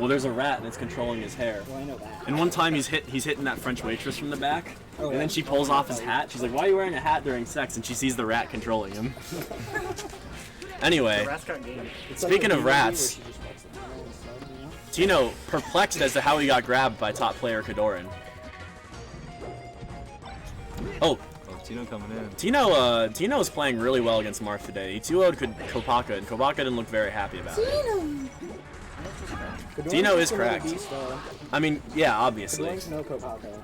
Well, there's a rat and it's controlling his hair. Well, I know that. And one time he's hitting that French waitress from the back, Oh, and then she pulls off his hat. She's like, "Why are you wearing a hat during sex?" And she sees the rat controlling him. Anyway, The rat's got game. speaking of rats, Tino perplexed as to how he got grabbed by top player KoDoRiN. Oh, Tino coming in. Tino's playing really well against Marth today. He 2-0'd Kopaka, and Kopaka didn't look very happy about it. Tino is correct. I mean, yeah, obviously. KoDoRiN's no Kopaka.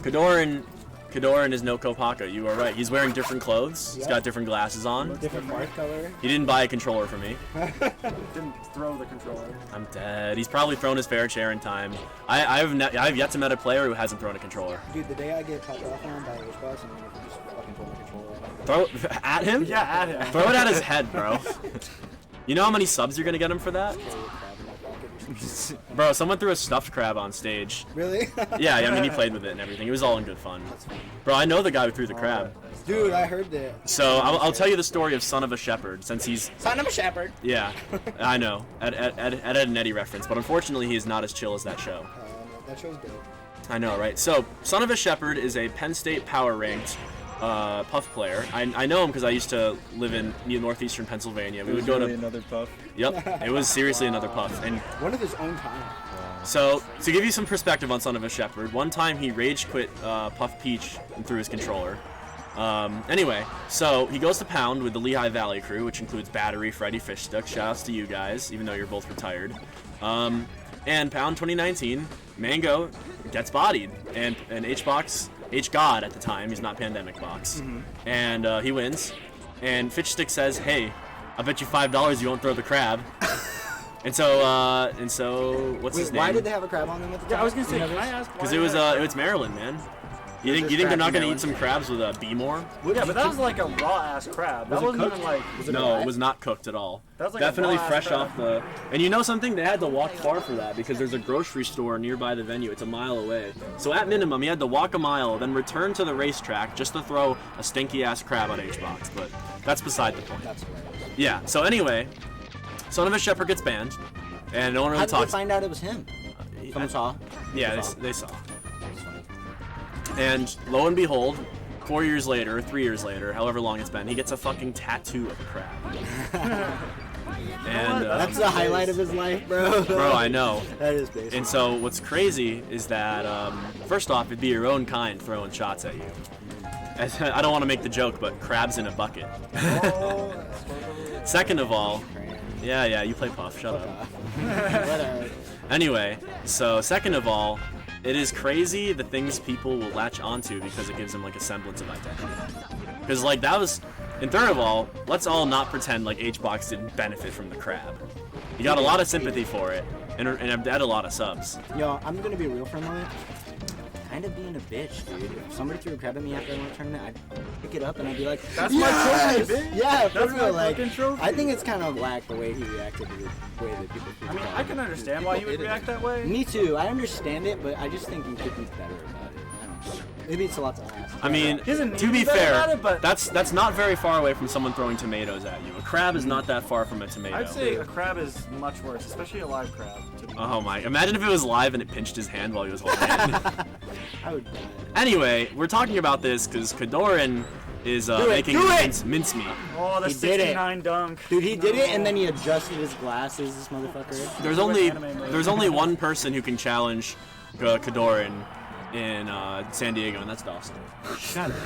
KoDoRiN is no Kopaka. You are right. He's wearing different clothes. He's got different glasses on. Different marth color. He didn't buy a controller for me. Didn't throw the controller. I'm dead. He's probably thrown his fair share in time. I've yet to met a player who hasn't thrown a controller. Dude, the day I get popped off on by Xbox, and then just fucking throw the controller. Throw it at him? Yeah, at him. Throw it at his head, bro. You know how many subs you're gonna get him for that? Bro, someone threw a stuffed crab on stage. Really? Yeah, I mean, he played with it and everything. It was all in good fun. Bro, I know the guy who threw the crab. Dude, I heard that. So I'll tell you the story of Son of a Shepherd, since he's... Son of a shepherd. Yeah, I know. Ed and Eddie reference, but unfortunately he is not as chill as that show. That show's dope. I know, right? So, Son of a Shepherd is a Penn State power-ranked Puff player. I know him because I used to live in northeastern Pennsylvania. We would go to another Puff. Yep, it was seriously another Puff. And one of his own kind. so, to give you some perspective on Son of a Shepherd, one time he rage quit Puff Peach and threw his controller. Anyway, so he goes to Pound with the Lehigh Valley crew, which includes Battery, Freddy, Fishstuck. Shoutouts to you guys, even though you're both retired. And Pound 2019, Mango gets bodied, and H-God at the time, he's not Pandemic Box, and he wins, and Fishstick says, "Hey, I bet you $5 you won't throw the crab." and so what's his name? Why did they have a crab on them at the time? Yeah, I was gonna say, can I ask? Because it was Maryland, man. You think they're not gonna eat some crabs with a B-more? Yeah, but that was like a raw ass crab. That wasn't even like. No, it was not cooked at all. That was like Definitely a raw fresh ass off the. And you know something? They had to walk far for that because there's a grocery store nearby the venue. It's a mile away. So at minimum, he had to walk a mile, then return to the racetrack just to throw a stinky ass crab on H-Box. But that's beside the point. That's right. Yeah. So anyway, Son of a Shepherd gets banned, and no one really How did they talks. find out it was him? Someone saw. Yeah, they saw. And lo and behold, 4 years later, 3 years later, however long it's been, he gets a fucking tattoo of a crab. And That's the highlight of his life, bro. bro, I know. That is basic. And so what's crazy is that first off, it'd be your own kind throwing shots at you. I don't want to make the joke, but crabs in a bucket. Second of all, yeah, you play Puff. Shut up. Anyway, so second of all, it is crazy the things people will latch onto because it gives them like a semblance of identity. Because like that was, and third of all, let's all not pretend like H-Box didn't benefit from the crab. He got a lot of sympathy for it, and had a lot of subs. Yo, I'm gonna be real for a moment. Kind of being a bitch, dude. If somebody threw a crab at me after I won a tournament, I'd pick it up and I'd be like, That's yes! my trophy, bitch. Yeah, for That's real. my Like, fucking trophy. I think it's kind of whack the way he reacted to the way that people. I mean, I can understand why you would react that way. Me too. I understand it, but I just think he could be better about it. I don't know. Maybe it's a lot to ask. I mean, He doesn't to need be to be better fair, at it, but- that's not very far away from someone throwing tomatoes at you. A crab is not that far from a tomato. I'd say a crab is much worse, especially a live crab. To be Oh my! Imagine if it was live and it pinched his hand while he was holding it. I would. Anyway, we're talking about this because KoDoRiN is making mincemeat. Oh, the He did it. 69 dunk. Dude, he did it, and then he adjusted his glasses. This motherfucker. There's only one person who can challenge KoDoRiN in San Diego, and that's Dawson. Shut up.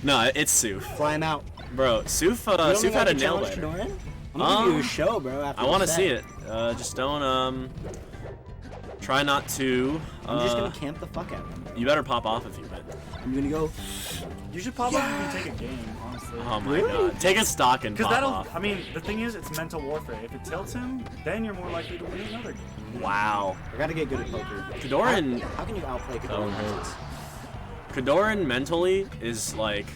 No, it's Suf. Fly him out. Bro, Suf had a nail biter. I'm gonna give you a show, bro. After I want to this see set. it. Just don't try not to. I'm just gonna camp the fuck out of him. You better pop off if you win. I'm gonna go. You should pop off if you take a game, honestly. Oh my god. Take a stock and Because pop that'll, off. I mean, the thing is, it's mental warfare. If it tilts him, then you're more likely to win another game. Wow. I gotta get good at poker. KoDoRiN. How can you outplay Oh, KoDoRiN? hurts. KoDoRiN mentally is like,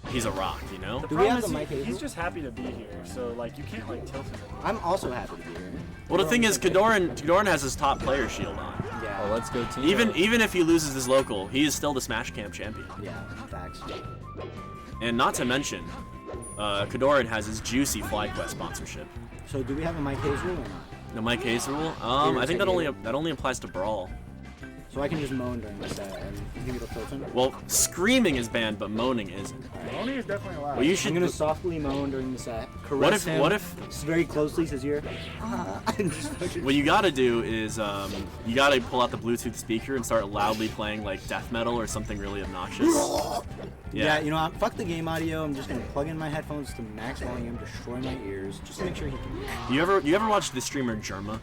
he's a rock, you know? The Do we problem have is the mic he's Hazel? just happy to be here, so like you can't like tilt him. I'm also happy to be here. Well, the thing is, KoDoRiN has his top player shield on. Yeah. Oh, let's go Tino. Even if he loses his local, he is still the Smash Camp champion. Yeah. Facts. And not to mention, KoDoRiN has his juicy FlyQuest sponsorship. So do we have a mic Hazel or not? The Mike Hayes rule? I think that only applies to Brawl. So I can just moan during the set, and you think it'll tilt him? Well, screaming is banned, but moaning isn't. Moaning is definitely allowed. Well, you I'm should. gonna softly moan during the set. Caress What if? him What if? very closely to his ear. And just fucking- What you gotta do is you gotta pull out the Bluetooth speaker and start loudly playing like death metal or something really obnoxious. Yeah, you know what? Fuck the game audio. I'm just gonna plug in my headphones to max volume, destroy my ears, just to make sure he can. You ever watch the streamer Germa?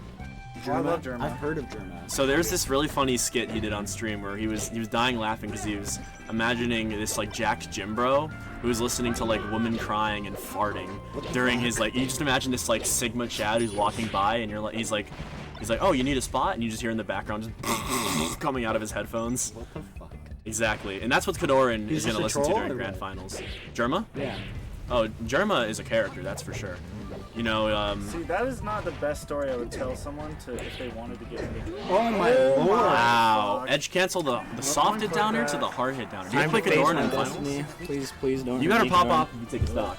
I love Germa. I've heard of Germa. So there's this really funny skit he did on stream where he was dying laughing because he was imagining this like jacked gym bro who was listening to like women crying and farting during his like. You just imagine this like Sigma Chad who's walking by and you're like he's like, oh, you need a spot, and you just hear in the background just coming out of his headphones. What the fuck? Exactly, and that's what KoDoRiN is He's gonna just a listen to troll during or grand what? finals. Germa? Yeah. Oh, Germa is a character, that's for sure. You know, See, that is not the best story I would tell someone if they wanted to get into it. Oh my lord. wow. fuck. Edge cancel the soft hit downer to the hard hit downer. Do you play KoDoRiN in finals? Please don't. You better hurt me, pop KoDoRiN. off and take a stock.